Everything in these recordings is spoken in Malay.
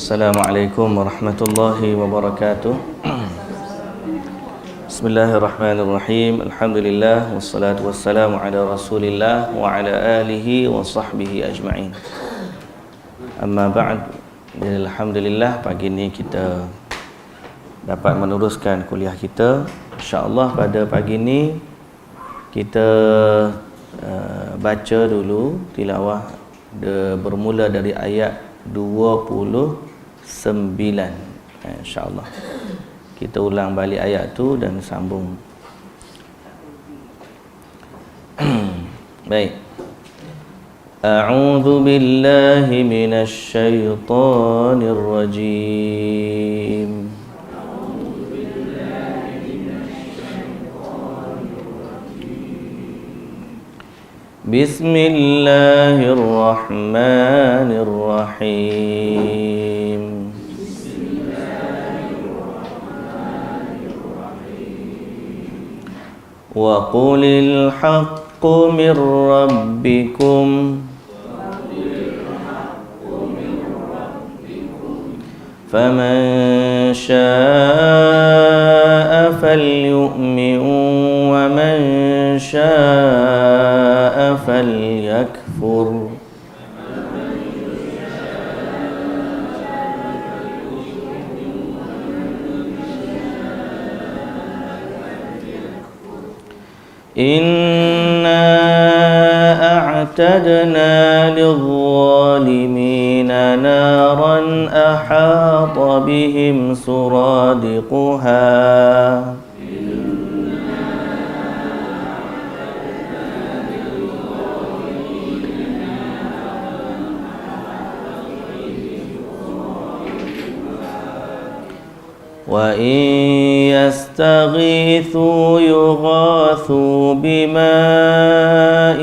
Assalamualaikum warahmatullahi wabarakatuh. Bismillahirrahmanirrahim. Alhamdulillah wassalatu wassalamu ala Rasulillah wa ala alihi wa sahbihi ajma'in. Amma ba'd. Alhamdulillah, pagi ni kita dapat meneruskan kuliah kita. InsyaAllah pada pagi ni kita baca dulu tilawah bermula dari ayat 29, insyaAllah. Kita ulang balik ayat tu dan sambung. Baik. A'udzu billahi minasy syaithanir rajim. Bismillahirrahmanirrahim. Wa qulil haqqu mir rabbikum faman syaa'a falyu'min wa man syaa'a falyakfur. Inna a'tadna lidh-dhalimina naran ahata bihim suradiquha wa in yastaghithu yughathu bima'in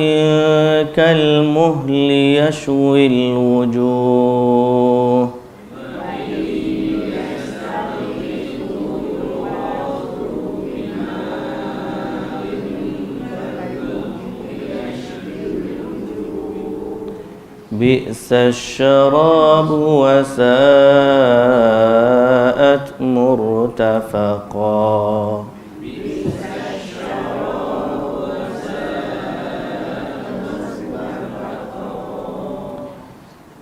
kalmuhli yashwil wujuh bi'sa syarabu wa sa'at murtafaqa.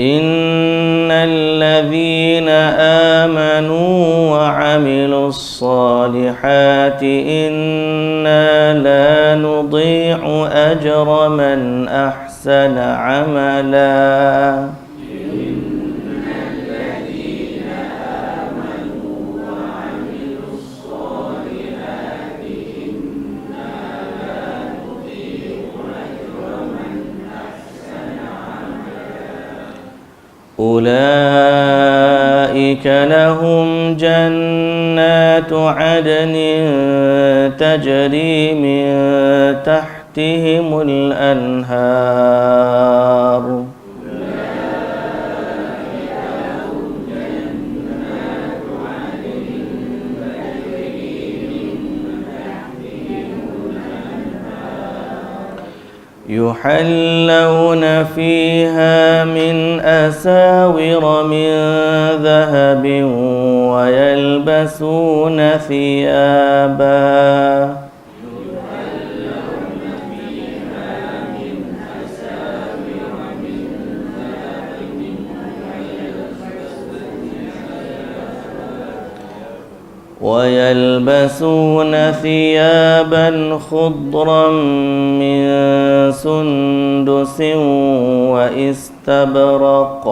Innal ladzina amanu wa 'amilus solihati inna la nudhi'u ajra man ahsana 'amala. أولئك لهم جنات عدن تجري من تحتهم الأنهار يحلون فيها من أساور من ذهب ويلبسون ثيابا خضرا من سندس واستبرق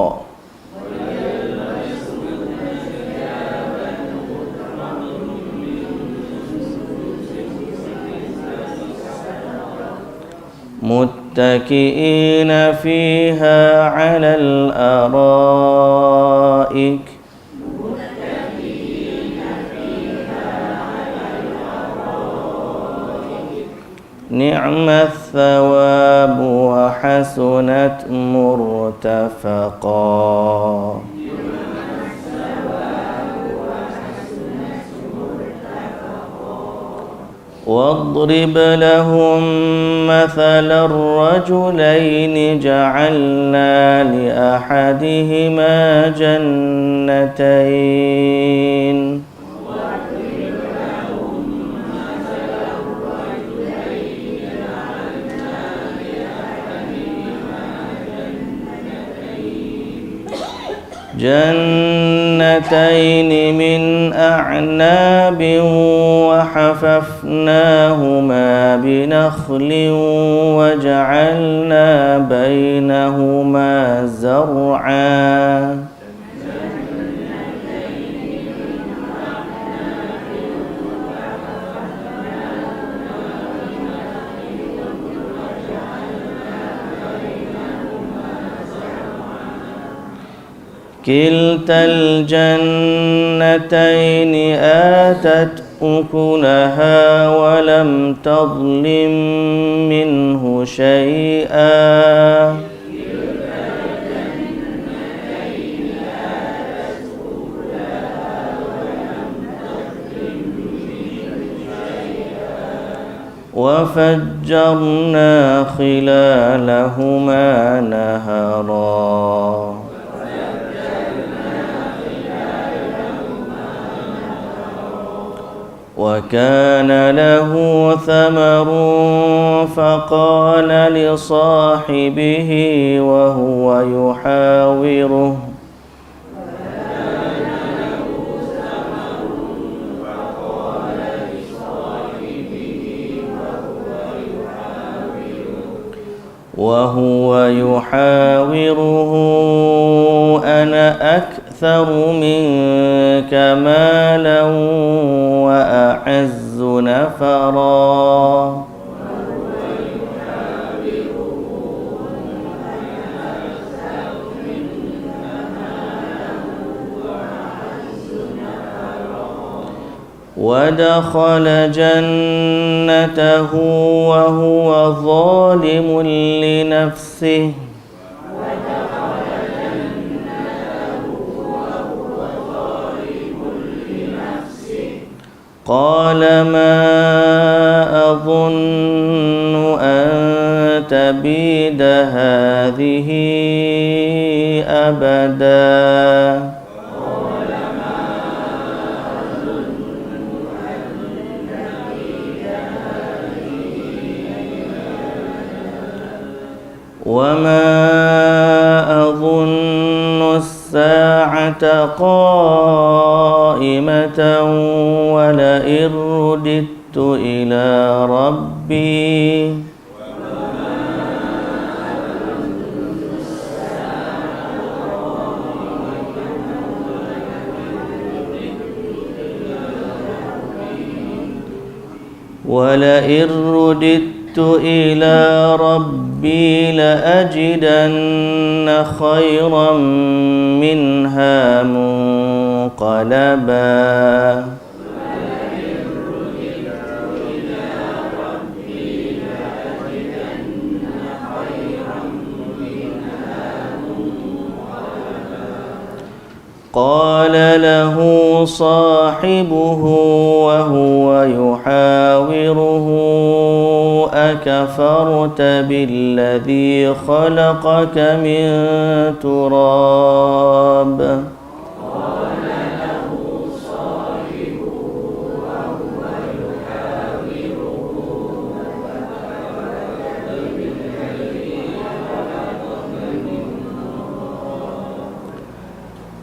متكئين فيها على الأرائك نعم الثواب وحسنت مرتفقا. واضرب لهم مثل الرجلين جعلنا لأحدهما جنتين من أعناب وحففناهما بنخل وجعلنا بينهما زرعا كلتا الجنتين آتت أكلها ولم تظلم منه شيئا وفجرنا خلالهما نهرا وكان له ثمر فقال لصاحبه وهو يحاوره أنا أكثر منك مالا وأعز نفرا ودخل جنته وهو ظالم لنفسه قال ما أظن أن تبيد هذه أبدا وما أظن الساعة قائمة ولئن رددت إلى ربي لأجدن خيرا منها منقلبا قال له صاحبه وهو يحاوره أكفرت بالذي خلقك من تراب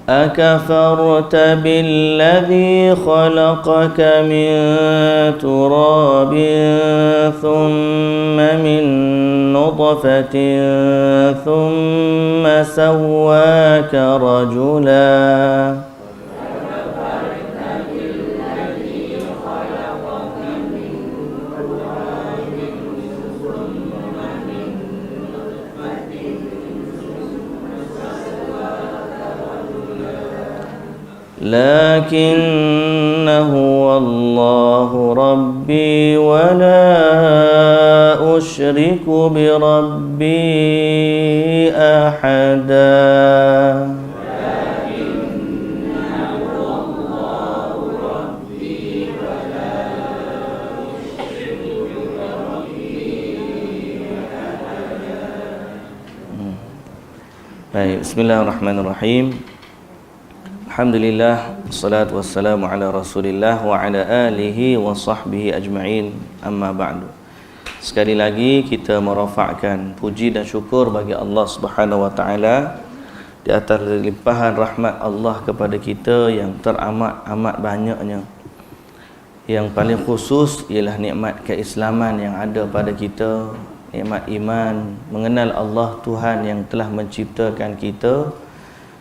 أكفرت بالذي خلقك من تراب ثم من نطفة ثم سواك رجلا لكن هو الله ربي ولا أشرك بربي أحدا Baik, bismillahirrahmanirrahim. Alhamdulillah, wassalatu wassalamu ala Rasulillah wa ala alihi wa sahbihi ajma'in. Amma ba'du. Sekali lagi kita merafakkan puji dan syukur bagi Allah Subhanahu wa taala di atas limpahan rahmat Allah kepada kita yang teramat-amat banyaknya. Yang paling khusus ialah nikmat keislaman yang ada pada kita, nikmat iman, mengenal Allah Tuhan yang telah menciptakan kita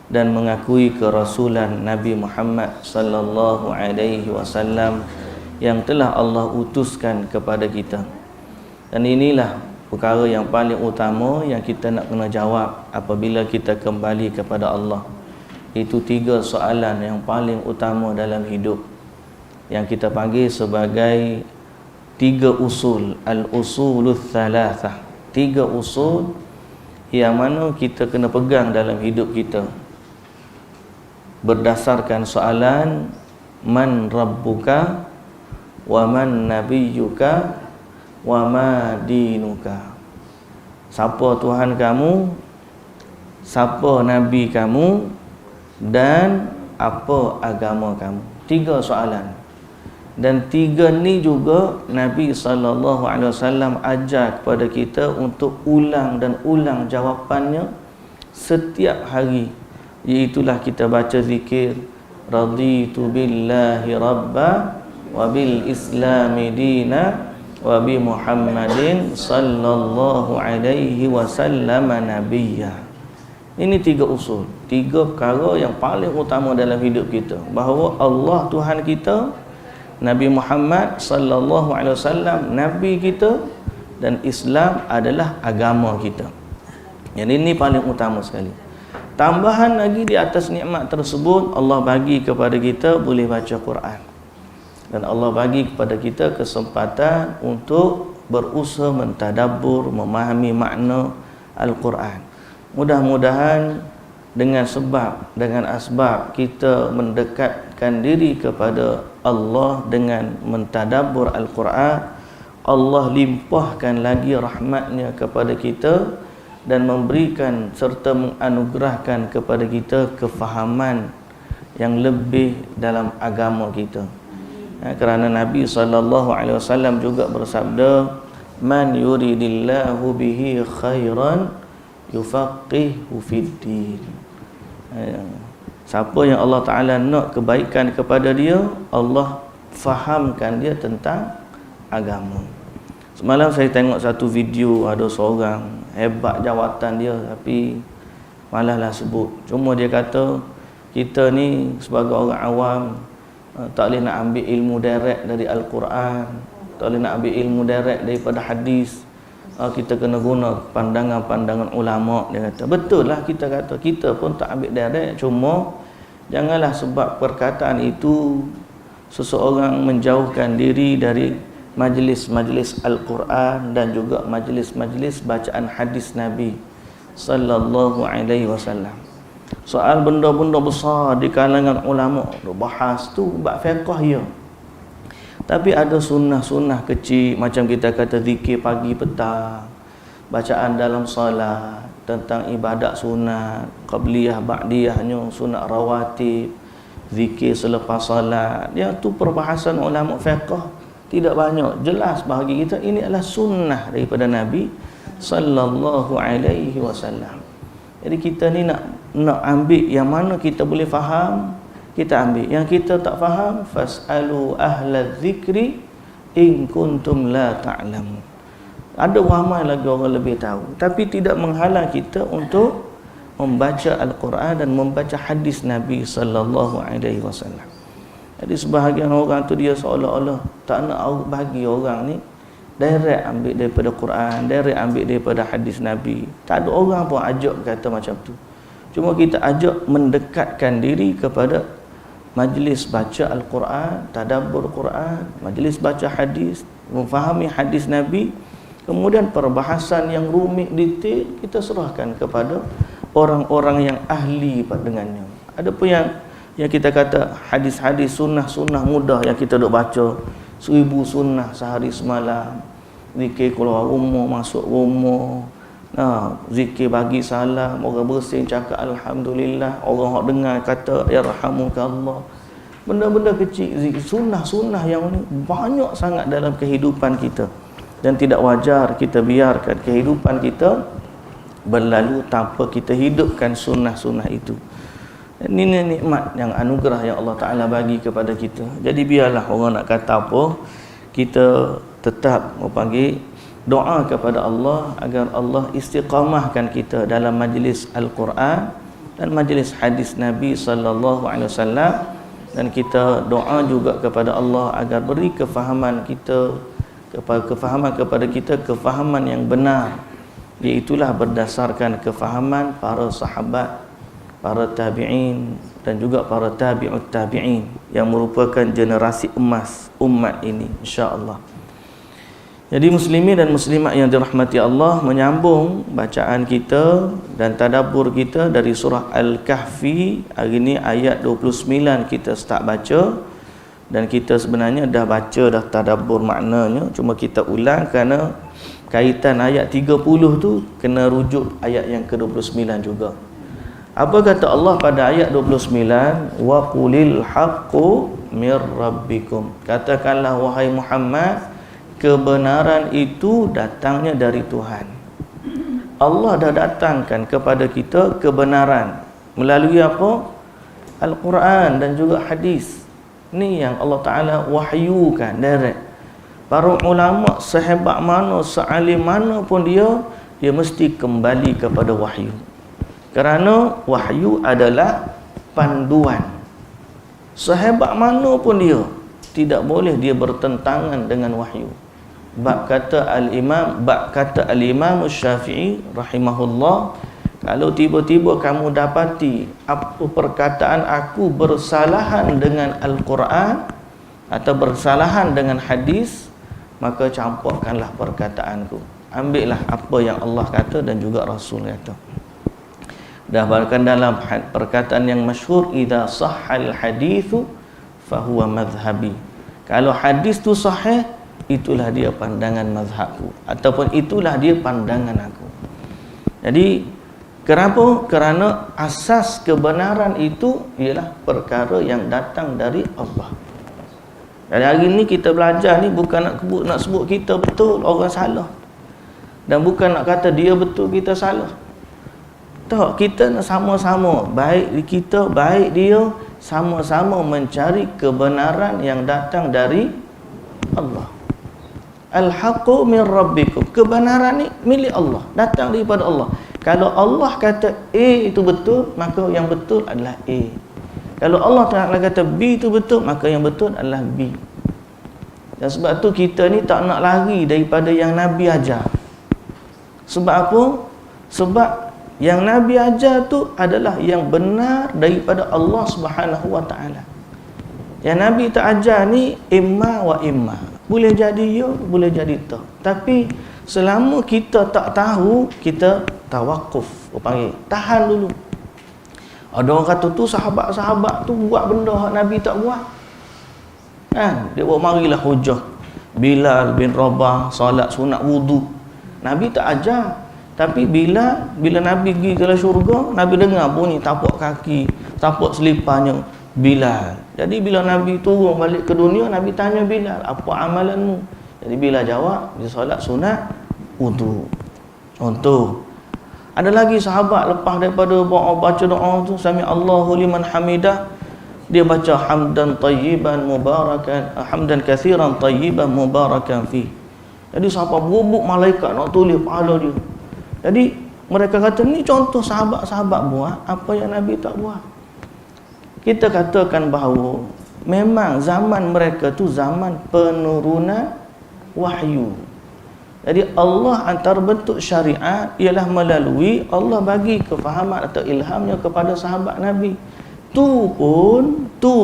dan mengakui kerasulan Nabi Muhammad sallallahu alaihi wasallam yang telah Allah utuskan kepada kita. Dan inilah perkara yang paling utama yang kita nak kena jawab apabila kita kembali kepada Allah. Itu 3 soalan yang paling utama dalam hidup yang kita panggil sebagai 3 usul, al-usulul thalathah. 3 usul yang mana kita kena pegang dalam hidup kita berdasarkan soalan man rabbuka wa man nabiyyuka wa ma dinuka. Siapa Tuhan kamu, siapa nabi kamu, dan apa agama kamu. 3 soalan. Dan 3 ni juga Nabi SAW ajar kepada kita untuk ulang dan ulang jawapannya setiap hari. Iaitulah kita baca zikir raditu billahi rabba wa bil islami dina wa bi Muhammadin sallallahu alaihi wasallam nabiyya. Ini 3 usul, 3 perkara yang paling utama dalam hidup kita. Bahawa Allah Tuhan kita, Nabi Muhammad sallallahu alaihi wasallam nabi kita, dan Islam adalah agama kita. Yang ini paling utama sekali. Tambahan lagi di atas nikmat tersebut, Allah bagi kepada kita boleh baca Quran. Dan Allah bagi kepada kita kesempatan untuk berusaha mentadabbur, memahami makna Al-Quran. Mudah-mudahan dengan asbab kita mendekatkan diri kepada Allah dengan mentadabbur Al-Quran, Allah limpahkan lagi rahmatnya kepada kita dan memberikan serta menganugerahkan kepada kita kefahaman yang lebih dalam agama kita. Kerana Nabi SAW juga bersabda, man yuridillahu bihi khairan yufaqihu fiddin. Siapa yang Allah Ta'ala nak kebaikan kepada dia, Allah fahamkan dia tentang agama. Semalam saya tengok satu video, ada seorang hebat jawatan dia tapi malaslah sebut. Cuma dia kata kita ni sebagai orang awam tak boleh nak ambil ilmu direct dari Al-Quran, tak boleh nak ambil ilmu direct daripada hadis. Kita kena guna pandangan-pandangan ulama. Dia kata betul lah, kita kata kita pun tak ambil direct, cuma janganlah sebab perkataan itu seseorang menjauhkan diri dari majlis-majlis Al-Quran dan juga majlis-majlis bacaan hadis Nabi sallallahu alaihi wasallam. Soal benda-benda besar di kalangan ulama bahas tu bab fiqh ya. Tapi ada sunnah-sunnah kecil, macam kita kata zikir pagi petang, bacaan dalam solat, tentang ibadat sunat, qabliyah ba'diyahnya, sunat rawatib, zikir selepas solat. Yang tu perbahasan ulama fiqh tidak banyak. Jelas bagi kita ini adalah sunnah daripada Nabi sallallahu alaihi wasallam. Jadi kita ni nak ambil yang mana kita boleh faham, kita ambil. Yang kita tak faham, fas'alu ahla dzikri in kuntum la ta'lamun. Ada ramai lagi orang lebih tahu, tapi tidak menghalang kita untuk membaca Al-Quran dan membaca hadis Nabi sallallahu alaihi wasallam. Jadi sebahagian orang tu dia seolah-olah tak nak bagi orang ni direct ambil daripada Quran, direct ambil daripada hadis Nabi. Tak ada orang pun ajak kata macam tu. Cuma kita ajak mendekatkan diri kepada majlis baca Al-Quran, tadabbur Quran, majlis baca hadis, memfahami hadis Nabi. Kemudian perbahasan yang rumit detail kita serahkan kepada orang-orang yang ahli dengannya. Ada pun yang kita kata hadis-hadis sunnah-sunnah mudah yang kita duk baca 1000 sunnah sehari semalam, zikir keluar rumah, masuk rumah, Zikir bagi salam, orang bersin cakap alhamdulillah, orang hok dengar kata yarhamukallah. Benda-benda kecil, sunnah-sunnah yang ni banyak sangat dalam kehidupan kita, dan tidak wajar kita biarkan kehidupan kita berlalu tanpa kita hidupkan sunnah-sunnah itu. Ini nikmat yang anugerah yang Allah Ta'ala bagi kepada kita. Jadi biarlah orang nak kata apa, kita tetap panggil doa kepada Allah agar Allah istiqamahkan kita dalam majlis Al-Quran dan majlis hadis Nabi sallallahu alaihi wasallam, dan kita doa juga kepada Allah agar beri kefahaman kepada kita kefahaman yang benar, iaitulah berdasarkan kefahaman para sahabat, para tabi'in dan juga para tabi'ut tabi'in yang merupakan generasi emas umat ini, insya-Allah. Jadi muslimin dan muslimat yang dirahmati Allah, menyambung bacaan kita dan tadabbur kita dari surah Al-Kahfi. Hari ini ayat 29 kita start baca, dan kita sebenarnya dah baca, dah tadabbur maknanya, cuma kita ulang kerana kaitan ayat 30 tu kena rujuk ayat yang ke-29 juga. Apa kata Allah pada ayat 29? Wa qulil haqqu mir rabbikum. Katakanlah wahai Muhammad, kebenaran itu datangnya dari Tuhan. Allah dah datangkan kepada kita kebenaran melalui apa? Al-Quran dan juga hadis. Ni yang Allah Ta'ala wahyukan direct. Para ulama sehebat mana, sealim mana pun dia mesti kembali kepada wahyu. Kerana wahyu adalah panduan. Sehebat mana pun dia, tidak boleh dia bertentangan dengan wahyu. Bab kata Al-Imam Syafi'i rahimahullah, kalau tiba-tiba kamu dapati apa perkataan aku bersalahan dengan Al-Quran atau bersalahan dengan hadis, maka campurkanlah perkataanku. Ambillah apa yang Allah kata dan juga Rasul kata. Dah bahkan dalam perkataan yang masyhur, idza sahhal hadithu fahuwa madhhabi. Kalau hadis tu sahih, itulah dia pandangan mazhabku, ataupun itulah dia pandangan aku. Jadi kenapa? Kerana asas kebenaran itu ialah perkara yang datang dari Allah. Dan hari ni kita belajar ni bukan nak sebut kita betul, orang salah, dan bukan nak kata dia betul, kita salah. Tak, kita nak sama-sama, baik kita baik dia, sama-sama mencari kebenaran yang datang dari Allah. Al-haqqu min rabbikum. Kebenaran ni milik Allah, datang daripada Allah. Kalau Allah kata A itu betul, maka yang betul adalah A. Kalau Allah Ta'ala kata B itu betul, maka yang betul adalah B. Dan sebab tu kita ni tak nak lari daripada yang Nabi ajar. Sebab apa? Sebab yang Nabi ajar tu adalah yang benar daripada Allah Subhanahu Wa Ta'ala. Yang Nabi tak ajar ni imma wa imma. Boleh jadi ya, boleh jadi tak. Tapi selama kita tak tahu, kita tawakuf, panggil tahan dulu. Ada orang kata tu sahabat-sahabat tu buat benda yang Nabi tak buat. Kan? Dia buat marilah hujah. Bilal bin Rabah solat sunat wudu. Nabi tak ajar. Tapi bila Nabi pergi ke dalam syurga, Nabi dengar bunyi tapak kaki, tapak seliparnya Bilal. Jadi bila Nabi turun balik ke dunia, Nabi tanya Bilal, apa amalanmu? Jadi Bilal jawab, dia solat sunat wudu. Contoh. Ada lagi sahabat lepas daripada baca doa tu, sami Allahu liman hamidah, dia baca hamdan tayyiban mubarakan, hamdan katsiran tayyiban mubarakan fi. Jadi sahabat berubuk malaikat nak tulis pahala dia. Jadi mereka kata ni contoh sahabat-sahabat buat apa yang Nabi tak buat. Kita katakan bahawa memang zaman mereka tu zaman penurunan wahyu. Jadi Allah antara bentuk syariat ialah melalui Allah bagi kefahaman atau ilhamnya kepada sahabat Nabi. Tu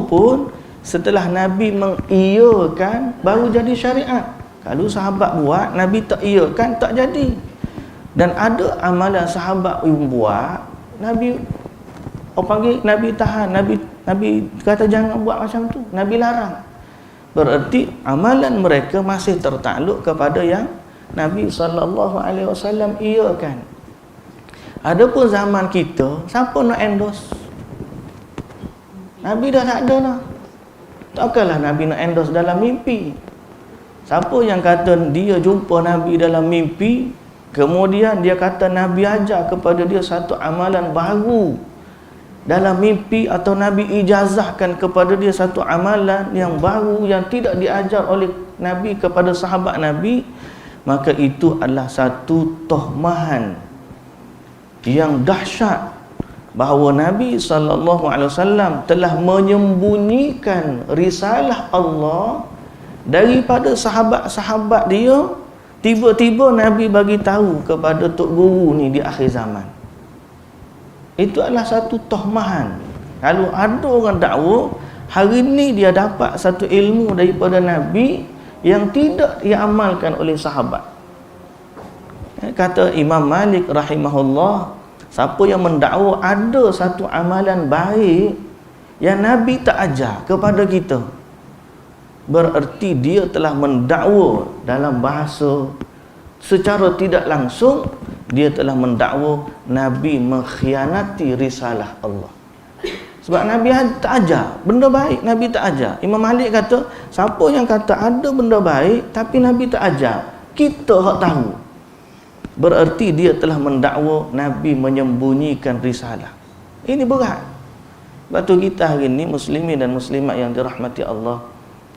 pun setelah Nabi mengiyakan baru jadi syariat. Kalau sahabat buat, Nabi tak iyakan, tak jadi. Dan ada amalan sahabat yang buat, Nabi Nabi tahan, Nabi kata jangan buat macam tu, Nabi larang. Berarti amalan mereka masih tertakluk kepada yang Nabi SAW iyakan. Adapun zaman kita, siapa nak endorse? Nabi dah tak ada lah. Takkanlah Nabi nak endorse dalam mimpi. Siapa yang kata dia jumpa Nabi dalam mimpi, kemudian dia kata Nabi ajar kepada dia satu amalan baru dalam mimpi, atau Nabi ijazahkan kepada dia satu amalan yang baru yang tidak diajar oleh Nabi kepada sahabat Nabi, maka itu adalah satu tohmahan yang dahsyat bahawa Nabi SAW telah menyembunyikan risalah Allah daripada sahabat-sahabat dia. Tiba-tiba Nabi bagi tahu kepada Tok Guru ni di akhir zaman. Itu adalah satu tohmahan. Kalau ada orang dakwa hari ni dia dapat satu ilmu daripada Nabi yang tidak diamalkan oleh sahabat. Kata Imam Malik rahimahullah, siapa yang mendakwa ada satu amalan baik yang Nabi tak ajar kepada kita, bererti dia telah mendakwa dalam bahasa secara tidak langsung, dia telah mendakwa Nabi mengkhianati risalah Allah. Sebab Nabi tak ajar benda baik, Nabi tak ajar. Imam Malik kata, siapa yang kata ada benda baik tapi Nabi tak ajar, kita hak tahu, bererti dia telah mendakwa Nabi menyembunyikan risalah. Ini berat. Sebab tu kita hari ini muslimin dan muslimat yang dirahmati Allah,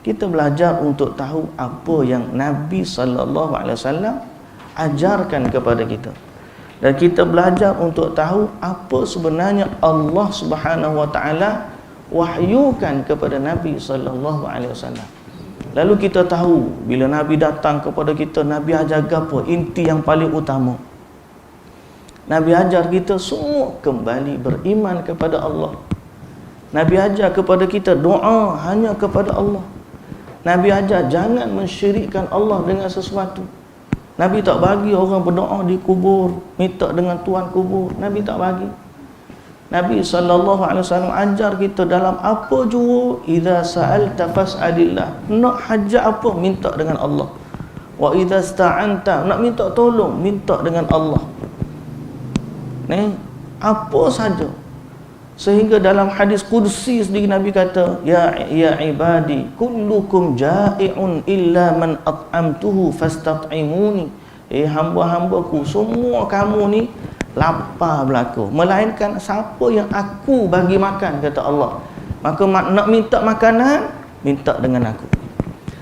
kita belajar untuk tahu apa yang Nabi SAW ajarkan kepada kita, dan kita belajar untuk tahu apa sebenarnya Allah Subhanahu Wa Taala wahyukan kepada Nabi SAW. Lalu kita tahu bila Nabi datang kepada kita, Nabi ajar apa? Inti yang paling utama, Nabi ajar kita semua kembali beriman kepada Allah. Nabi ajar kepada kita doa hanya kepada Allah. Nabi ajar jangan mensyirikkan Allah dengan sesuatu. Nabi tak bagi orang berdoa di kubur, minta dengan tuan kubur. Nabi tak bagi. Nabi SAW ajar kita dalam apa jua, idza sa'alta fas'alillah. Nak hajat apa, minta dengan Allah. Wa idza sta'anta, nak minta tolong, minta dengan Allah. Ni apa saja. Sehingga dalam hadis qudsi sendiri Nabi kata, ya ibadi kullukum ja'i'un illa man at'amtuhu fastat'imuni. Hamba-hambaku semua kamu ni lapar belaka, melainkan siapa yang aku bagi makan, kata Allah. Maka nak minta makanan, minta dengan aku.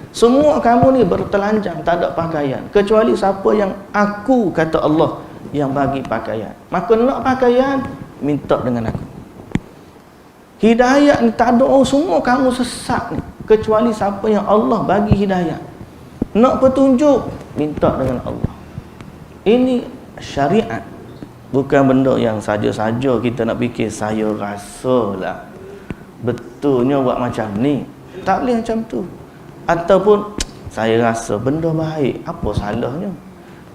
Semua kamu ni bertelanjang, tak ada pakaian, kecuali siapa yang aku, kata Allah, yang bagi pakaian. Maka nak pakaian, minta dengan aku. Hidayah ni tak ada, oh semua kamu sesat ni, kecuali siapa yang Allah bagi hidayah. Nak petunjuk, minta dengan Allah. Ini syariat, bukan benda yang saja-saja kita nak fikir saya rasalah betulnya buat macam ni. Tak boleh macam tu. Ataupun saya rasa benda baik, apa salahnya?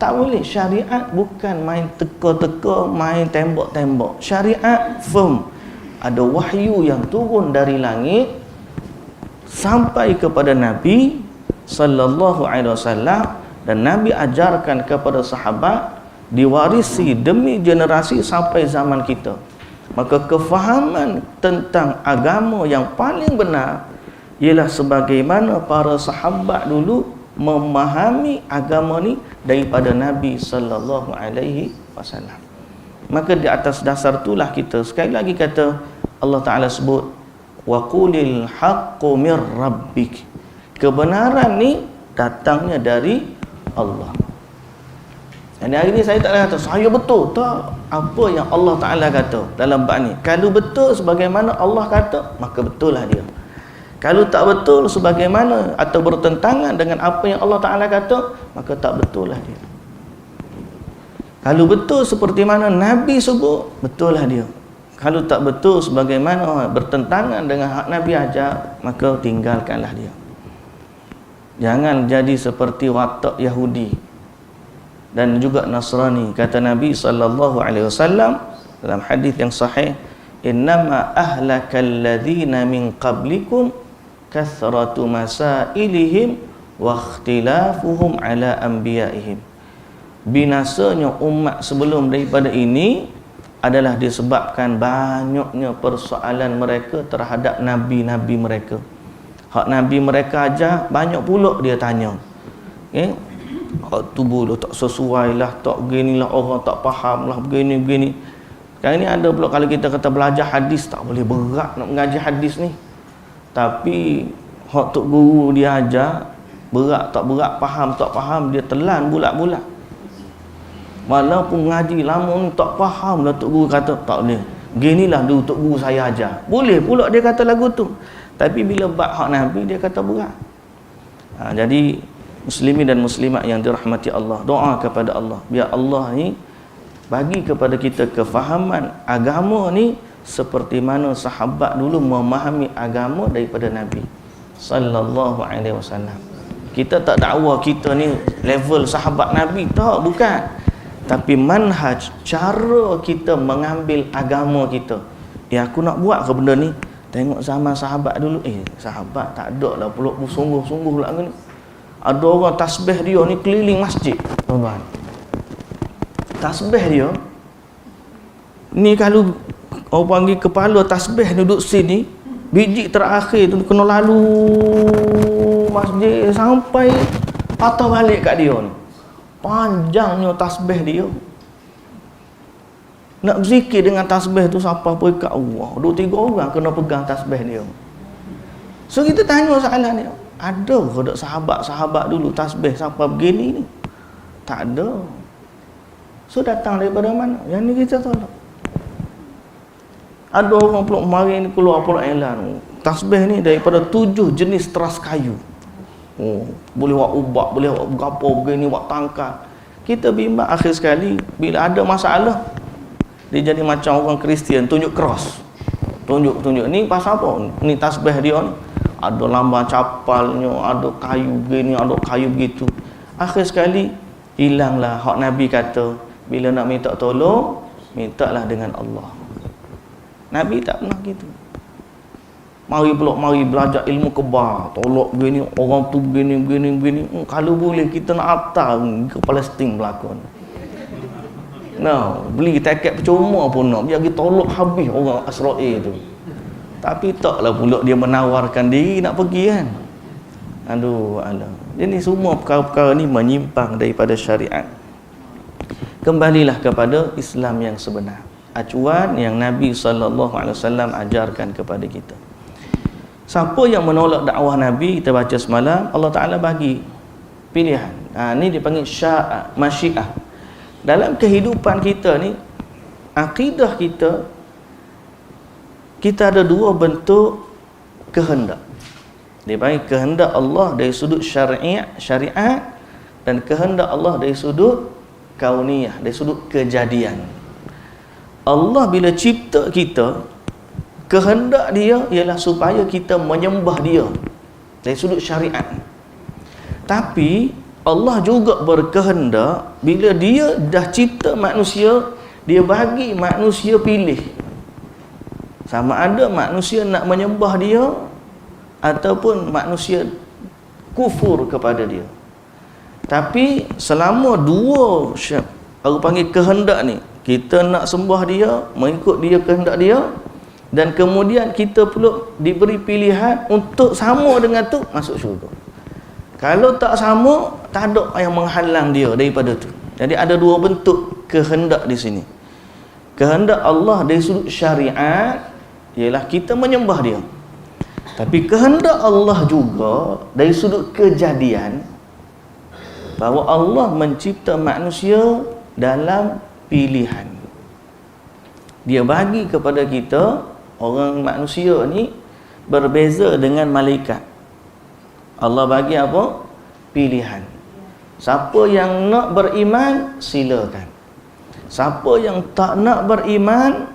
Tak boleh. Syariat bukan main teka-teka, main tembok-tembok. Syariat firm. Ada wahyu yang turun dari langit sampai kepada Nabi sallallahu alaihi wasallam, dan Nabi ajarkan kepada sahabat, diwarisi demi generasi sampai zaman kita. Maka kefahaman tentang agama yang paling benar ialah sebagaimana para sahabat dulu memahami agama ni daripada Nabi sallallahu alaihi wasallam. Maka di atas dasar itulah kita sekali lagi kata Allah Ta'ala sebut wa qulil haqqu mir rabbik. Kebenaran ni datangnya dari Allah. Dan hari ni saya tak kata saya betul, tak. Apa yang Allah Ta'ala kata dalam bab ni, kalau betul sebagaimana Allah kata, maka betul lah dia. Kalau tak betul sebagaimana atau bertentangan dengan apa yang Allah Ta'ala kata, maka tak betul lah dia. Kalau betul seperti mana Nabi sebut, betul lah dia. Kalau tak betul sebagaimana bertentangan dengan hak Nabi ajar, maka tinggalkanlah dia. Jangan jadi seperti watak Yahudi dan juga Nasrani. Kata Nabi SAW dalam hadis yang sahih, innama ahlakal ladzina min qablikum kathratu masailihim wa ikhtilafuhum ala anbiya'ihim. Binasanya umat sebelum daripada ini adalah disebabkan banyaknya persoalan mereka terhadap nabi-nabi mereka. Hak nabi mereka aja banyak pula dia tanya. Hak tu pula tak sesuai lah, tak beginilah, orang tak faham lah, begini. Sekarang ni ada pula kalau kita kata belajar hadis, tak boleh berat nak mengaji hadis ni. Tapi hak tok guru dia ajar, berat tak berat, faham tak faham, dia telan bulat-bulat. Walaupun mengaji lama ni tak faham lah, tok guru kata tak boleh. Ginilah dulu tok guru saya ajar. Boleh pula dia kata lagu tu. Tapi bila bab hak Nabi dia kata berat. Jadi muslimin dan muslimat yang dirahmati Allah, doa kepada Allah biar Allah ni bagi kepada kita kefahaman agama ni seperti mana sahabat dulu memahami agama daripada Nabi sallallahu alaihi wasallam. Kita tak dakwa kita ni level sahabat Nabi, tak, bukan. Tapi manhaj, cara kita mengambil agama kita. Aku nak buat ke benda ni? Tengok zaman sahabat dulu, sahabat tak ada lah peluk sungguh-sungguh lah ni. Ada orang tasbih dia ni keliling masjid, tuan-tuan. Tasbih dia ni kalau orang panggil kepala tasbih duduk sini, biji terakhir tu kena lalu masjid sampai patah balik kat dia ni. Panjangnya tasbih dia. Nak berzikir dengan tasbih tu siapa pun kat Allah. 2-3 orang kena pegang tasbih dia. So kita tanya soalan dia, ada ke tak sahabat-sahabat dulu tasbih sampai begini ni? Tak ada. So datang daripada mana? Yang ni kita tolak. Ada orang pula mari ni keluar pula elan. Tasbih ni daripada 7 jenis teras kayu. Boleh buat ubak, boleh buat berapa begini, buat tangkal. Kita bimbang akhir sekali bila ada masalah dia jadi macam orang Kristian, tunjuk cross. Tunjuk ni pasal apa? Ni tasbih dia ni. Ada lambang capalnya, ada kayu begini, ada kayu begitu. Akhir sekali hilanglah hak Nabi kata, bila nak minta tolong, mintalah dengan Allah. Nabi tak pernah gitu. Mari belajar ilmu kebar, tolak begini, orang tu begini. Kalau boleh kita nak hantar ke Palestin berlakon. Beli tiket percuma pun nak, biar kita tolak habis orang Israel tu. Tapi taklah pula dia menawarkan diri nak pergi kan. Aduh alah. Jadi semua perkara-perkara ni menyimpang daripada syariat. Kembalilah kepada Islam yang sebenar. Acuan yang Nabi sallallahu alaihi wasallam ajarkan kepada kita. Siapa yang menolak dakwah Nabi, kita baca semalam, Allah Taala bagi pilihan. Ni dipanggil masyiah. Dalam kehidupan kita ni, akidah kita ada 2 bentuk kehendak. Dia panggil kehendak Allah dari sudut syariat dan kehendak Allah dari sudut kauniyah, dari sudut kejadian. Allah bila cipta kita, kehendak dia ialah supaya kita menyembah dia dari sudut syariat. Tapi Allah juga berkehendak bila dia dah cipta manusia, dia bagi manusia pilih. Sama ada manusia nak menyembah dia ataupun manusia kufur kepada dia. Tapi selama 2 orang panggil kehendak ni, kita nak sembah dia, mengikut dia kehendak dia, dan kemudian kita pula diberi pilihan untuk sama dengan tu masuk syurga. Kalau tak sama, tak ada yang menghalang dia daripada tu. Jadi ada 2 bentuk kehendak di sini. Kehendak Allah dari sudut syariat ialah kita menyembah dia. Tapi kehendak Allah juga dari sudut kejadian, bahawa Allah mencipta manusia dalam pilihan. Dia bagi kepada kita, orang manusia ni berbeza dengan malaikat. Allah bagi apa? Pilihan. Siapa yang nak beriman, silakan. Siapa yang tak nak beriman,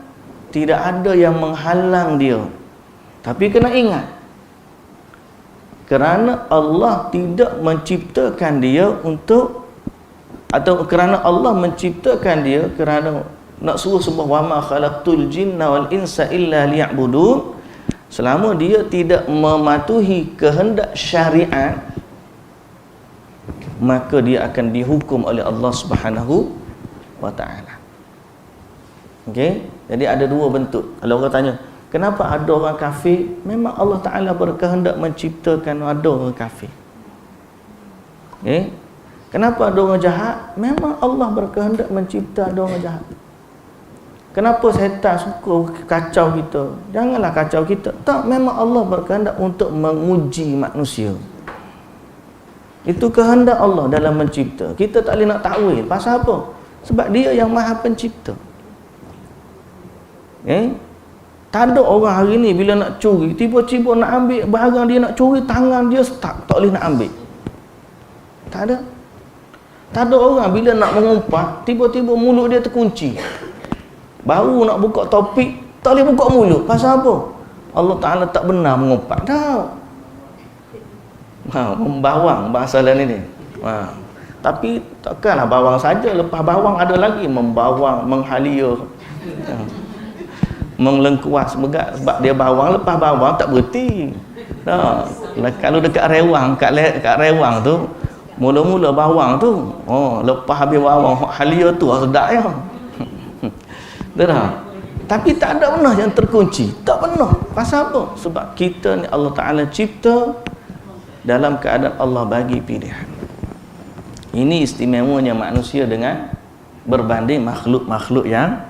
tidak ada yang menghalang dia. Tapi kena ingat, kerana Allah tidak menciptakan dia untuk, atau kerana Allah menciptakan dia kerana nak suruh sembah, wa ma khalaqtul jinna wal insa illa liya'budun. Selama dia tidak mematuhi kehendak syariat, maka dia akan dihukum oleh Allah Subhanahu wa taala. Okey, jadi ada dua bentuk. Kalau orang tanya, kenapa ada orang kafir? Memang Allah Taala berkehendak menciptakan ada orang kafir. Okey. Kenapa ada orang jahat? Memang Allah berkehendak mencipta ada orang jahat. Kenapa syaitan suka kacau kita? Janganlah kacau kita. Tak, memang Allah berkehendak untuk menguji manusia. Itu kehendak Allah dalam mencipta. Kita tak boleh nak takwil. Pasal apa? Sebab dia yang Maha Pencipta. Tak ada orang hari ni bila nak curi, tiba-tiba nak ambil barang dia nak curi, tangan dia stuck, tak boleh nak ambil. Tak ada. Tak ada orang bila nak mengumpat, tiba-tiba mulut dia terkunci. Baru nak buka topik, tak boleh buka mulut. Pasal apa? Allah Ta'ala tak benar mengumpat. Tak. Membawang bahasa lain ini. Tapi takkanlah bawang saja, lepas bawang ada lagi membawang, menghalia, menglengkuas megak. Sebab dia bawang, lepas bawang tak berhenti. Kalau dekat rewang, kat rewang tu, mula-mula bawang tu, lepas habis bawang halia tu sedap ya. Tapi tak ada pernah yang terkunci. Tak pernah. Pasal apa? Sebab kita ni Allah Ta'ala cipta dalam keadaan Allah bagi pilihan. Ini istimewanya manusia dengan berbanding makhluk-makhluk yang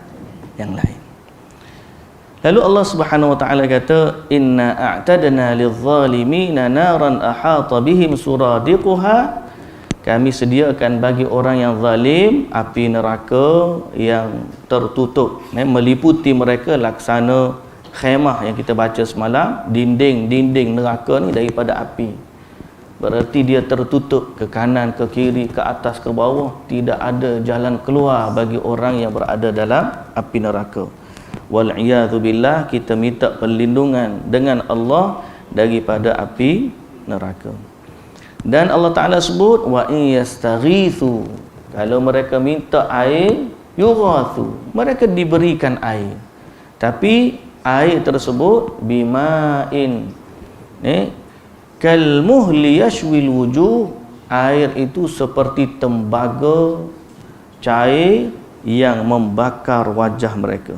lain. Lalu Allah Subhanahu wa taala kata, "Inna a'tadna lidh-dhalimina naran ahata bihim suradiquha." Kami sediakan bagi orang yang zalim api neraka yang tertutup, meliputi mereka laksana khemah yang kita baca semalam. Dinding neraka ni daripada api. Berarti dia tertutup ke kanan, ke kiri, ke atas, ke bawah. Tidak ada jalan keluar bagi orang yang berada dalam api neraka. Wal'iyadhu billah, kita minta perlindungan dengan Allah daripada api neraka. Dan Allah Ta'ala sebut, wa in yastaghithu, kalau mereka minta air, yughathu, mereka diberikan air. Tapi air tersebut bima'in, kal muhli yashwil wujuh, air itu seperti tembaga cair yang membakar wajah mereka.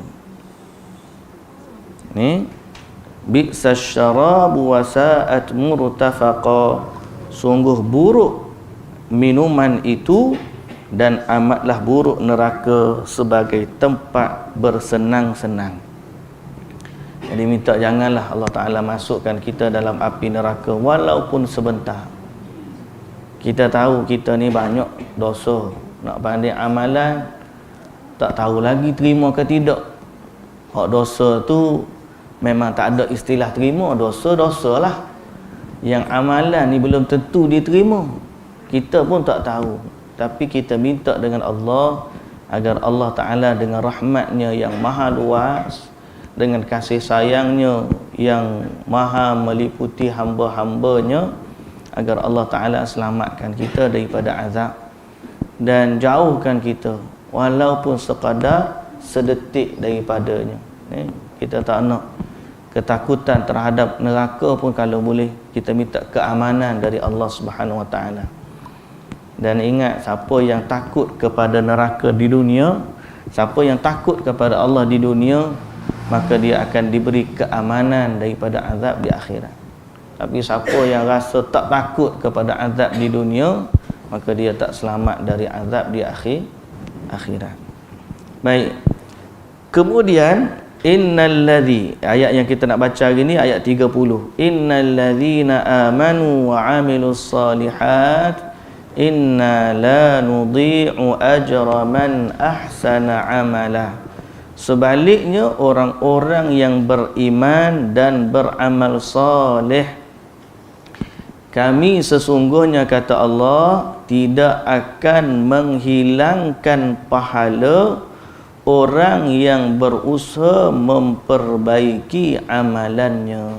Bi'sas syarabu wa sa'at murtafaqa, sungguh buruk minuman itu dan amatlah buruk neraka sebagai tempat bersenang-senang. Jadi minta janganlah Allah Ta'ala masukkan kita dalam api neraka walaupun sebentar. Kita tahu kita ni banyak dosa, nak banding amalan tak tahu lagi terima ke tidak. Hak dosa tu memang tak ada istilah terima, dosa-dosa lah. Yang amalan ni belum tentu diterima, kita pun tak tahu. Tapi kita minta dengan Allah agar Allah Ta'ala dengan rahmatnya yang maha luas, dengan kasih sayangnya yang maha meliputi hamba-hambanya, agar Allah Ta'ala selamatkan kita daripada azab dan jauhkan kita walaupun sekadar sedetik daripadanya. Kita tak nak ketakutan terhadap neraka pun, kalau boleh kita minta keamanan dari Allah Subhanahu Wa Ta'ala. Dan ingat, siapa yang takut kepada neraka di dunia, siapa yang takut kepada Allah di dunia, maka dia akan diberi keamanan daripada azab di akhirat. Tapi siapa yang rasa tak takut kepada azab di dunia, maka dia tak selamat dari azab di akhirat. Baik. Kemudian innalladzi, ayat yang kita nak baca hari ni ayat 30. Innalladzina amanu wa 'amilus solihat inna la nudhi'u ajra man ahsana 'amala. Sebaliknya orang-orang yang beriman dan beramal soleh, kami sesungguhnya, kata Allah, tidak akan menghilangkan pahala orang yang berusaha memperbaiki amalannya.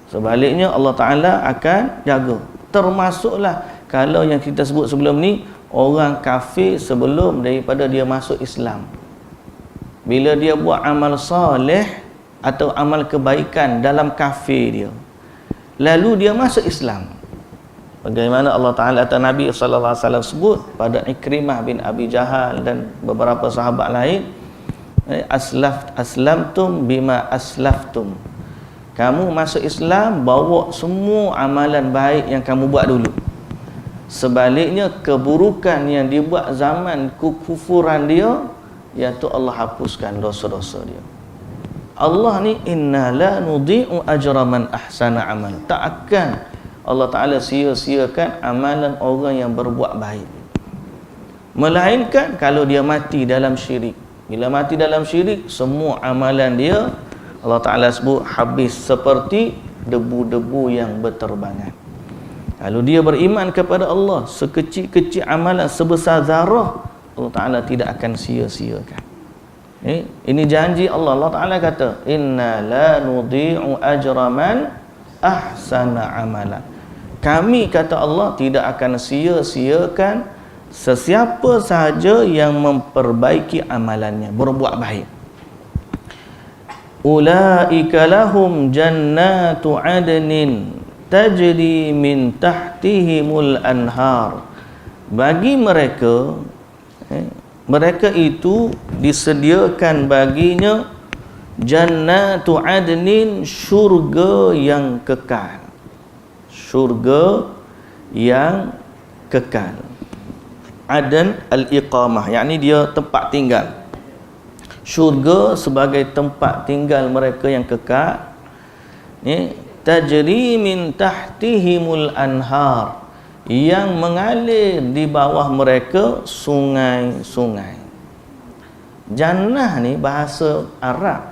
Sebaliknya Allah Ta'ala akan jaga. Termasuklah kalau yang kita sebut sebelum ni, orang kafir sebelum daripada dia masuk Islam, bila dia buat amal soleh atau amal kebaikan dalam kafir dia, lalu dia masuk Islam, Bagaimana Allah Ta'ala atau Nabi SAW sebut pada Ikrimah bin Abi Jahal dan beberapa sahabat lain, aslamtum bima aslaftum. Kamu masuk Islam bawa semua amalan baik yang kamu buat dulu. Sebaliknya keburukan yang dibuat zaman kekufuran dia, iaitu Allah hapuskan dosa-dosa dia. Allah ni inna la nudhi'u ajra man ahsana amal. Tak akan Allah Ta'ala sia-siakan amalan orang yang berbuat baik, melainkan kalau dia mati dalam syirik. Bila mati dalam syirik, semua amalan dia Allah Ta'ala sebut habis seperti debu-debu yang berterbangan. Kalau dia beriman kepada Allah, sekecil-kecil amalan sebesar zarah, Allah Ta'ala tidak akan sia-siakan. Ini janji Allah. Allah Ta'ala kata, inna la nudhi'u ajra man ahsana amalan. Kami, kata Allah, tidak akan sia-siakan sesiapa sahaja yang memperbaiki amalannya, berbuat baik. Ulaika lahum jannatu adnin tajri min tahtihimul anhar. Bagi mereka, mereka itu disediakan baginya jannatu adnin, syurga yang kekal. Syurga yang kekal. Adan al-iqamah, yakni dia tempat tinggal. Syurga sebagai tempat tinggal mereka yang kekal. Tajri min tahtihimul anhar, yang mengalir di bawah mereka sungai-sungai. Jannah ni bahasa Arab.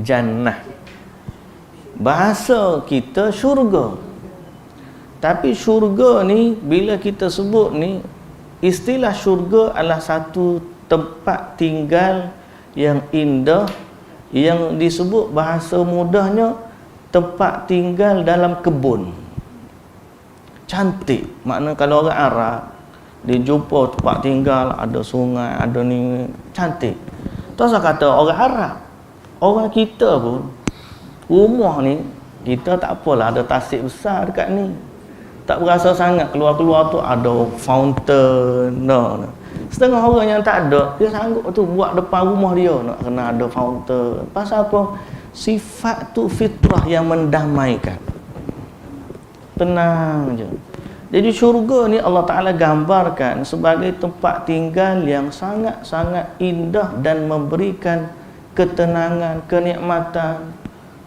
Jannah. Bahasa kita syurga. Tapi syurga ni, bila kita sebut ni, istilah syurga adalah satu tempat tinggal yang indah, yang disebut bahasa mudahnya tempat tinggal dalam kebun. Cantik. Makna kalau orang Arab, dia jumpa tempat tinggal, ada sungai, ada ni, cantik. Tu saya kata orang Arab. Orang kita pun, rumah ni, kita tak apalah ada tasik besar dekat ni. Tak berasa sangat, keluar-keluar tu ada fountain. No. Setengah orang yang tak ada, dia sanggup tu buat depan rumah dia nak kena ada fountain. Pasal apa? Sifat tu fitrah yang mendamaikan. Tenang je. Jadi syurga ni Allah Ta'ala gambarkan sebagai tempat tinggal yang sangat-sangat indah dan memberikan ketenangan, kenikmatan.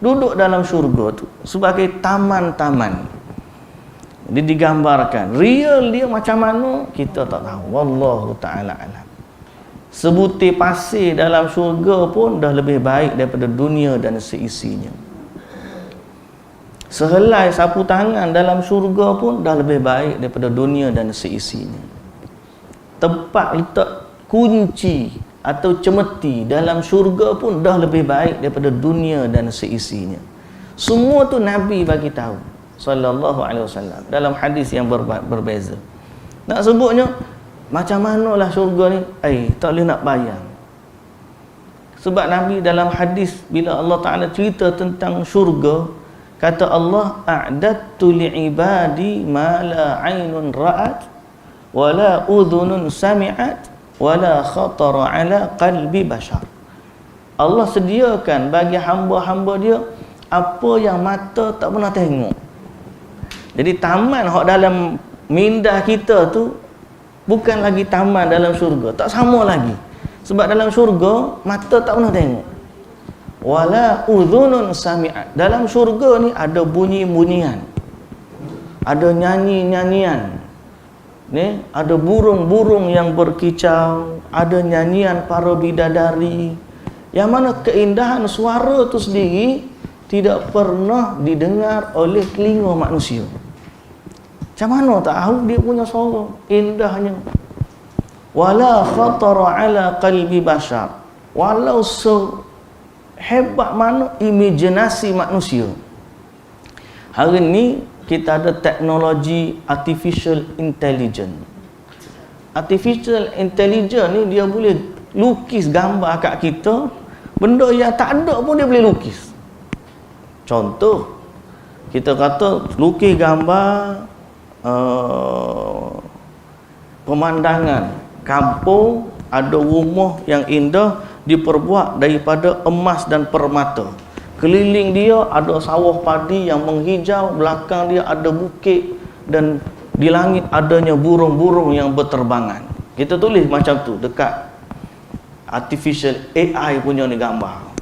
Duduk dalam syurga tu sebagai taman-taman. Dia digambarkan. Real dia macam mana, kita tak tahu. Wallahu ta'ala alam. Sebutir pasir dalam syurga pun dah lebih baik daripada dunia dan seisinya. Sehelai sapu tangan dalam syurga pun dah lebih baik daripada dunia dan seisinya. Tempat letak kunci atau cemeti dalam syurga pun dah lebih baik daripada dunia dan seisinya. Semua tu Nabi bagi tahu sallallahu alaihi wasallam dalam hadis yang berbeza. Nak sebutnya macam manalah syurga ni, tak boleh nak bayang. Sebab Nabi dalam hadis bila Allah Ta'ala cerita tentang syurga, kata Allah, a'dattu li'ibadi ma la 'ainun ra'at wa la udhunun sami'at wa la khatara 'ala qalbi bashar. Allah sediakan bagi hamba-hamba dia apa yang mata tak pernah tengok. Jadi taman hak dalam minda kita tu bukan lagi taman dalam syurga, tak sama lagi. Sebab dalam syurga mata tak pernah tengok. Wala udhunun sami'at. Dalam syurga ni ada bunyi-bunyian, ada nyanyi-nyanyian, ni ada burung-burung yang berkicau, ada nyanyian para bidadari, yang mana keindahan suara tu sendiri tidak pernah didengar oleh telinga manusia. Macam mana tak tahu dia punya suara indahnya. Wala khatara ala qalbi bashar. Walau sehebat mana imajinasi manusia. Hari ni kita ada teknologi artificial intelligence. Artificial intelligence ni dia boleh lukis gambar kat kita, benda yang tak ada pun dia boleh lukis. Contoh, kita kata lukis gambar pemandangan kampung, ada rumah yang indah diperbuat daripada emas dan permata. Keliling dia ada sawah padi yang menghijau, belakang dia ada bukit, dan di langit adanya burung-burung yang berterbangan. Kita tulis macam tu dekat artificial AI punya ni gambar.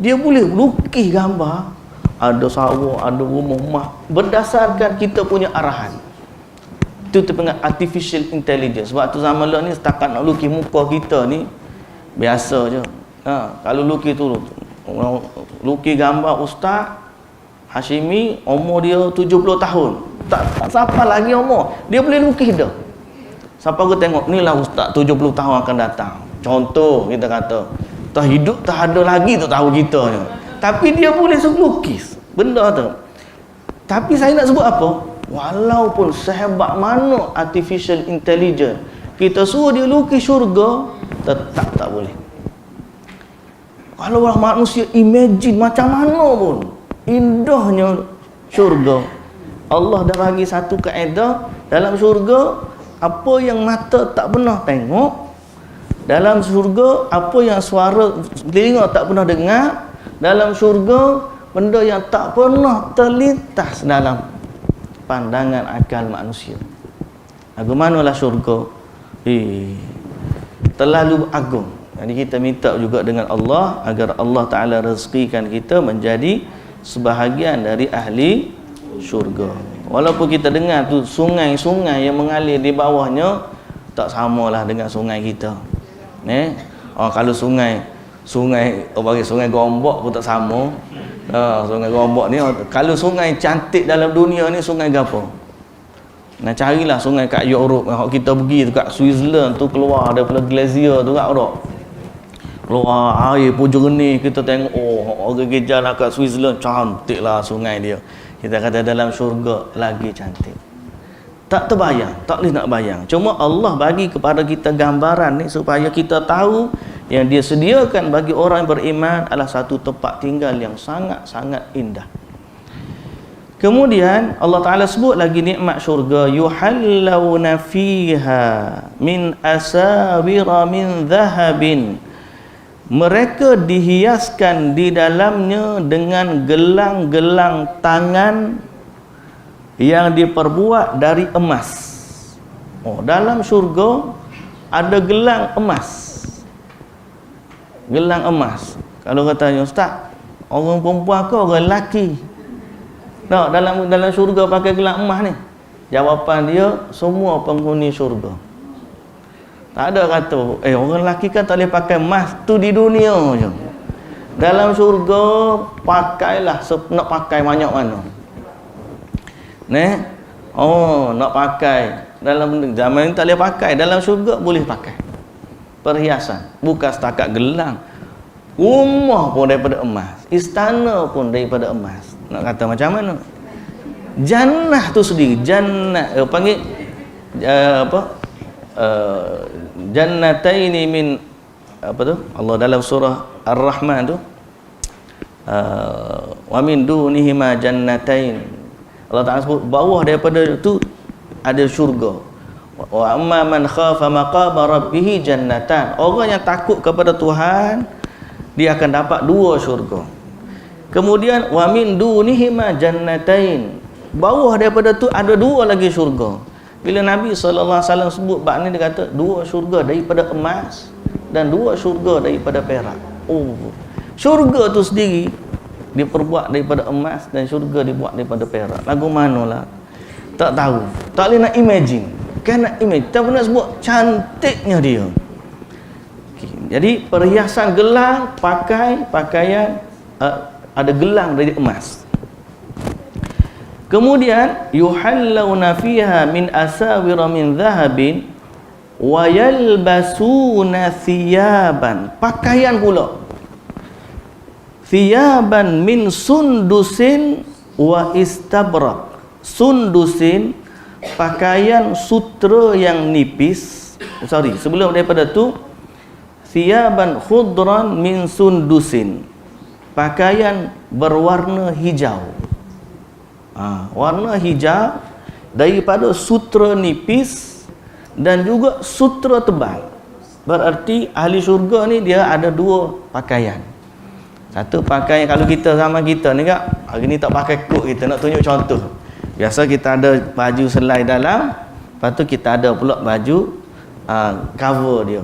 Dia boleh lukis gambar, ada sawah, ada rumah, berdasarkan kita punya arahan. Itu terpanggil artificial intelligence. Sebab tu zaman lah ni setakat nak lukis muka kita ni biasa je. Kalau lukis tu, lukis gambar Ustaz Hashimi, umur dia 70 tahun. Tak siapa lagi umur. Dia boleh lukis dah. Siapa aku tengok, ni lah Ustaz 70 tahun akan datang. Contoh kita kata, tak hidup tak ada lagi tu tahu kita ni. Tapi dia boleh lukis benda tu. Tapi saya nak sebut apa? Walaupun sehebat mana artificial intelligence, kita suruh dia lukis syurga, tetap tak boleh. Kalau orang manusia imagine macam mana pun indahnya syurga, Allah dah bagi satu kaedah dalam syurga. Apa yang mata tak pernah tengok dalam syurga, apa yang suara telinga tak pernah dengar dalam syurga, benda yang tak pernah terlintas dalam pandangan akal manusia. Bagaimanalah syurga? Terlalu agung. Jadi kita minta juga dengan Allah agar Allah Ta'ala rezekikan kita menjadi sebahagian dari ahli syurga. Walaupun kita dengar tu sungai-sungai yang mengalir di bawahnya tak samalah dengan sungai kita. Kalau sungai bagi sungai Gombak pun tak sama. Sungai Gombak ni, kalau sungai cantik dalam dunia ni sungai gapo? Nah, carilah sungai kat Europe. Kalau kita pergi tu kat Switzerland tu, keluar daripada glacier tu kat orang. Keluar air pun jernih, kita tengok, orang kejar lah kat Switzerland, cantiklah sungai dia. Kita kata dalam syurga lagi cantik. Tak terbayang, tak boleh nak bayang. Cuma Allah bagi kepada kita gambaran ni supaya kita tahu yang dia sediakan bagi orang yang beriman adalah satu tempat tinggal yang sangat-sangat indah. Kemudian Allah Ta'ala sebut lagi nikmat syurga, yuhallawna fiha min asawira min dhahabin. Mereka dihiaskan di dalamnya dengan gelang-gelang tangan yang diperbuat dari emas. Dalam syurga ada gelang emas. Gelang emas. Kalau katanya, Ustaz, orang perempuan ke orang lelaki? Tak, dalam syurga pakai gelang emas ni. Jawapan dia, semua penghuni syurga. Tak ada kata, orang lelaki kan tak boleh pakai emas, tu di dunia je. Dalam syurga, pakailah, nak pakai banyak mana. Nak pakai. Dalam zaman ni tak boleh pakai, dalam syurga boleh pakai. Perhiasan, bukan setakat gelang. Rumah pun daripada emas, istana pun daripada emas. Nak kata macam mana? Jannah tu sendiri, jannah panggil jannataini min Allah dalam surah Ar-Rahman tu, wa min dunihima jannatain. Allah Ta'ala sebut bawah daripada tu ada syurga. Wa amma man khafa maqama rabbih jannatan. Orang yang takut kepada Tuhan, dia akan dapat dua syurga. Kemudian wa min dunihima jannatain. Bawah daripada tu ada dua lagi syurga. Bila Nabi SAW sebut bab ni, dia kata dua syurga daripada emas dan dua syurga daripada perak. Syurga tu sendiri diperbuat daripada emas dan syurga dibuat daripada perak. Lagu manalah? Tak tahu. Tak boleh nak imagine. Kan nak imagine. Tak pernah sebut cantiknya dia. Jadi perhiasan gelang, pakaian, ada gelang dari emas. Kemudian yuhallawna fiha min asawira min dhahabin wa yalbasuna thiyaban. Pakaian pula. Thiyaban min sundusin wa istabrak. Sundusin, pakaian sutra yang nipis. Sebelum daripada tu, thiyaban khudran min sundusin. Pakaian berwarna hijau. Warna hijau daripada sutra nipis dan juga sutra tebal. Berarti ahli syurga ni dia ada dua pakaian. Satu pakaian, kalau kita zaman kita ni kak, hari ni tak pakai kod, kita nak tunjuk contoh. Biasa kita ada baju selai dalam, lepas tu kita ada pula baju cover dia.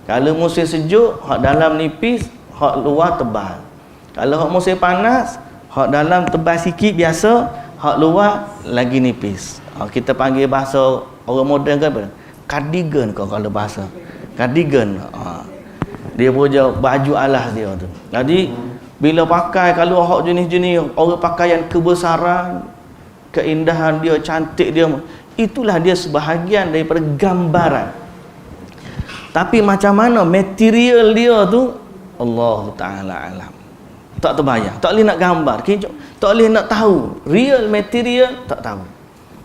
Kalau musim sejuk, hak dalam nipis, hak luar tebal. Kalau hak musim panas, hak dalam tebal sikit biasa, hak luar lagi nipis. Kita panggil bahasa orang moden kan apa? Cardigan kalau bahasa. Cardigan. Dia punya baju alas dia tu. Jadi bila pakai, kalau hak jenis-jenis orang pakaian kebesaran, keindahan dia, cantik dia, itulah dia sebahagian daripada gambaran. Tapi macam mana material dia tu, Allah Ta'ala alam. Tak terbayang, tak boleh nak gambar, tak boleh nak tahu real material, tak tahu.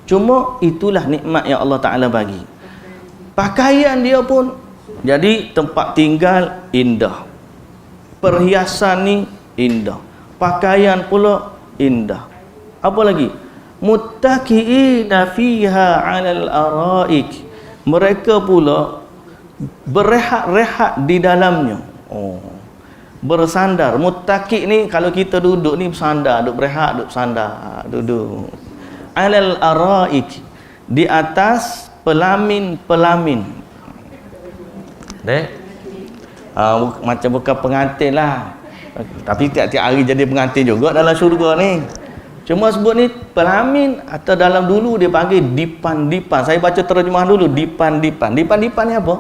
Cuma itulah nikmat yang Allah Ta'ala bagi. Pakaian dia pun, jadi tempat tinggal indah, perhiasan ni indah, pakaian pula indah. Apa lagi? Muttaqiina fiha 'alal araik. Mereka pula berehat-rehat di dalamnya. Bersandar. Muttaqi ni kalau kita duduk ni bersandar, duduk berehat, duduk bersandar, duduk. 'Alal araik, di atas pelamin-pelamin. Macam bukan pengantin lah, tapi tiap-tiap hari jadi pengantin juga dalam syurga ni. Cuma sebut ni pelamin, atau dalam dulu dia panggil dipan-dipan. Saya baca terjemah dulu, dipan-dipan. Dipan-dipan ni apa?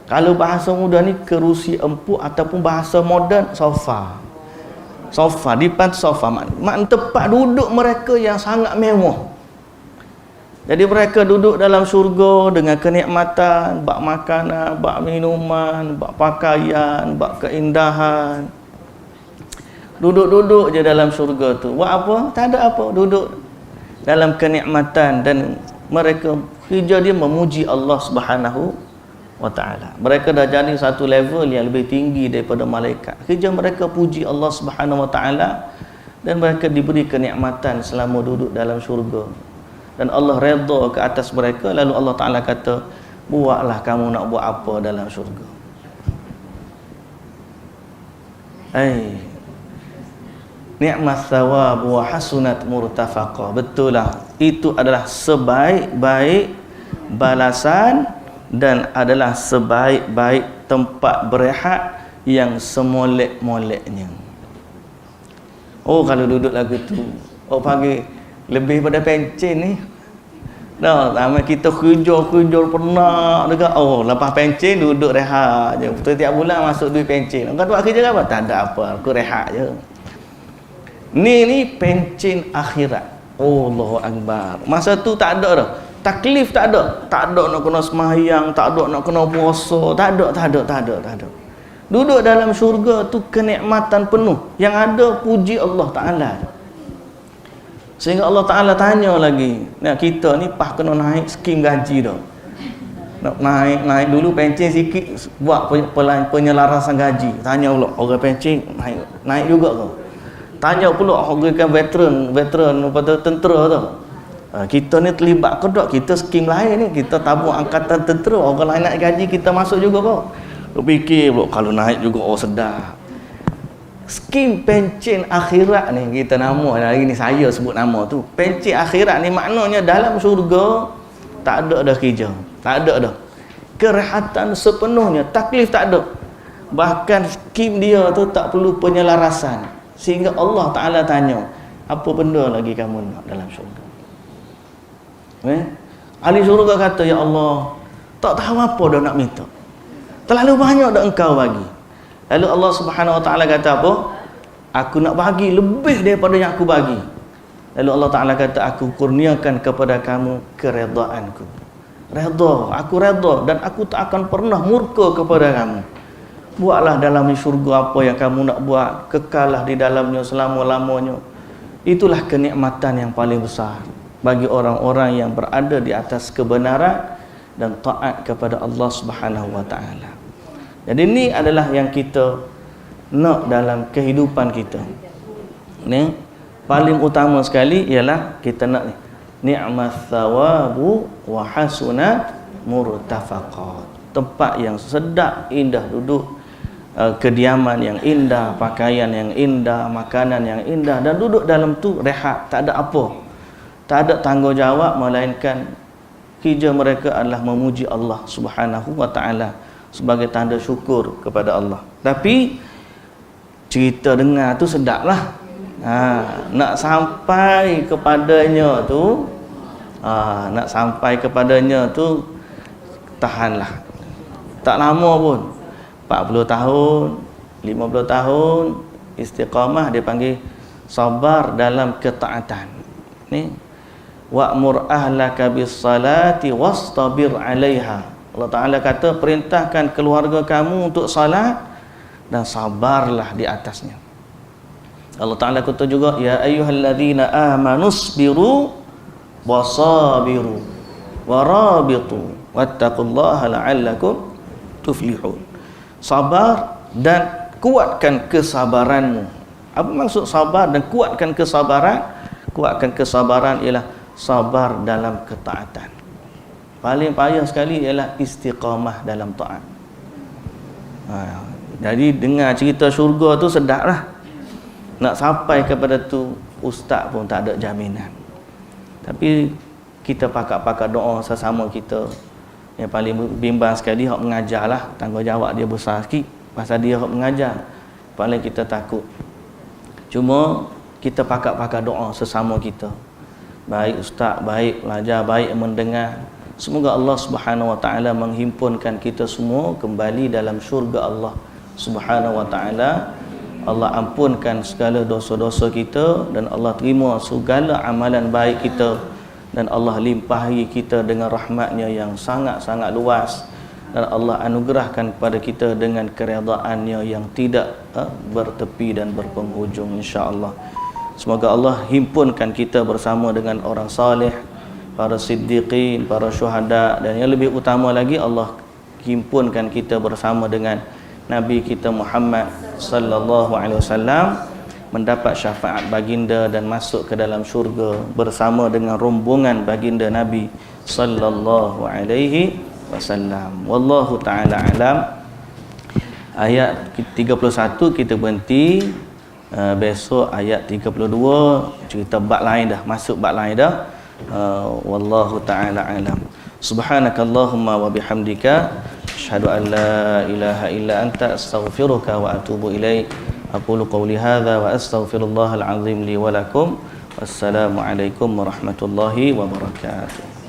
Kalau bahasa muda ni kerusi empuk, ataupun bahasa moden sofa. Sofa, dipan sofa. Mak tempat duduk mereka yang sangat mewah. Jadi mereka duduk dalam syurga dengan kenikmatan, bak makanan, bak minuman, bak pakaian, bak keindahan. Duduk-duduk je dalam syurga tu. Buat apa? Tak ada apa. Duduk dalam kenikmatan, dan mereka kerja dia memuji Allah Subhanahu wa Ta'ala. Mereka dah jadi satu level yang lebih tinggi daripada malaikat. Kerja mereka puji Allah Subhanahu wa Ta'ala, dan mereka diberi kenikmatan selama duduk dalam syurga. Dan Allah redha ke atas mereka. Lalu Allah Ta'ala kata, buatlah kamu nak buat apa dalam syurga. Ni'mat thawab wa hasunat murtafaqa. Betul lah, itu adalah sebaik-baik balasan, dan adalah sebaik-baik tempat berehat yang semolek-moleknya. Kalau duduk lagu tu, panggil lebih pada pencen ni. Sama kita kerja pernah dekat, lepas pencen duduk rehat je. Tiap bulan masuk duit pencen. Kau buat kerja apa? Tak ada apa, aku rehat je. Ni pencen akhirat. Allahu Akbar. Masa tu tak ada dah. Taklif tak ada. Tak ada nak kena sembahyang, tak ada nak kena puasa, tak ada. Duduk dalam syurga tu kenikmatan penuh. Yang ada puji Allah Ta'ala. Sehingga Allah Ta'ala tanya lagi, kita ni kena naik skim gaji dah. Nak naik dulu pencen sikit, buat penyelarasan gaji. Tanya pula orang pencen naik juga ke? Tanya pula orang veteran pada tentera tu. Kita ni terlibat ke tak? Kita skim lain ni, kita tabung angkatan tentera, orang lain naik gaji kita masuk juga kau. Lu fikir pula kalau naik juga sedar. Skim pencen akhirat ni kita nama hari ni, saya sebut nama tu. Pencen akhirat ni maknanya dalam syurga tak ada dah kerja, tak ada dah kerehatan sepenuhnya, taklif tak ada. Bahkan skim dia tu tak perlu penyelarasan. Sehingga Allah Ta'ala tanya, apa benda lagi kamu nak dalam syurga? Ahli syurga kata, ya Allah, tak tahu apa dah nak minta, terlalu banyak dah engkau bagi. Lalu Allah Subhanahu wa Ta'ala kata apa? Aku nak bagi lebih daripada yang aku bagi. Lalu Allah Ta'ala kata, aku kurniakan kepada kamu keredaanku. Redha, aku redha, dan aku tak akan pernah murka kepada kamu. Buatlah dalam syurga apa yang kamu nak buat, kekallah di dalamnya selama-lamanya. Itulah kenikmatan yang paling besar bagi orang-orang yang berada di atas kebenaran dan taat kepada Allah Subhanahu wa Ta'ala. Jadi ini adalah yang kita nak dalam kehidupan kita. Ni paling utama sekali ialah kita nak ni ni'mat thawabu wa hasunat murtafaqat, tempat yang sedap, indah duduk, kediaman yang indah, pakaian yang indah, makanan yang indah, dan duduk dalam tu rehat, tak ada apa, tak ada tanggungjawab melainkan kerja mereka adalah memuji Allah Subhanahu wa taala sebagai tanda syukur kepada Allah. Tapi cerita dengar tu sedaplah. Nak sampai kepadanya tu tahanlah. Tak lama pun, 40 tahun, 50 tahun istiqamah, dia panggil sabar dalam ketaatan. Ni wa'mur ahlaka bis salati wastabir 'alaiha. Allah Taala kata perintahkan keluarga kamu untuk salat dan sabarlah di atasnya. Allah Taala kata juga ya ayyuhalladzina amanusbiru wasabiru warabitu wattaqullaha la'allakum tuflihun. Sabar dan kuatkan kesabaranmu. Apa maksud sabar dan kuatkan kesabaran? Kuatkan kesabaran ialah sabar dalam ketaatan. Paling payah sekali ialah istiqamah dalam taat. Jadi dengar cerita syurga tu sedaplah. Nak sampai kepada tu ustaz pun tak ada jaminan. Tapi kita pakak-pakak doa sesama kita. Yang paling bimbang sekali hak mengajarlah, tanggungjawab dia besar sikit pasal dia hak mengajar. Paling kita takut. Cuma kita pakak-pakak doa sesama kita. Baik ustaz, baik pelajar, baik mendengar. Semoga Allah Subhanahu wa taala menghimpunkan kita semua kembali dalam syurga Allah Subhanahu wa taala. Allah ampunkan segala dosa-dosa kita dan Allah terima segala amalan baik kita, dan Allah limpahi kita dengan rahmatnya yang sangat-sangat luas, dan Allah anugerahkan kepada kita dengan keredaannya yang tidak bertepi dan berpenghujung, insya-Allah. Semoga Allah himpunkan kita bersama dengan orang saleh, para siddiqin, para syuhada, dan yang lebih utama lagi Allah himpunkan kita bersama dengan Nabi kita Muhammad sallallahu alaihi wasallam, mendapat syafaat baginda dan masuk ke dalam syurga bersama dengan rombongan baginda Nabi sallallahu alaihi wasallam. Wallahu taala alam. Ayat 31 kita berhenti. Besok ayat 32 cerita bab lain dah, masuk bab lain dah. Wallahu taala alam. Subhanakallahumma wa bihamdika asyhadu an la ilaha illa anta astaghfiruka wa atubu ilaik. Aqulu qawli hadza wa astaghfirullahal azim li wa lakum. Wassalamu alaikum warahmatullahi wabarakatuh.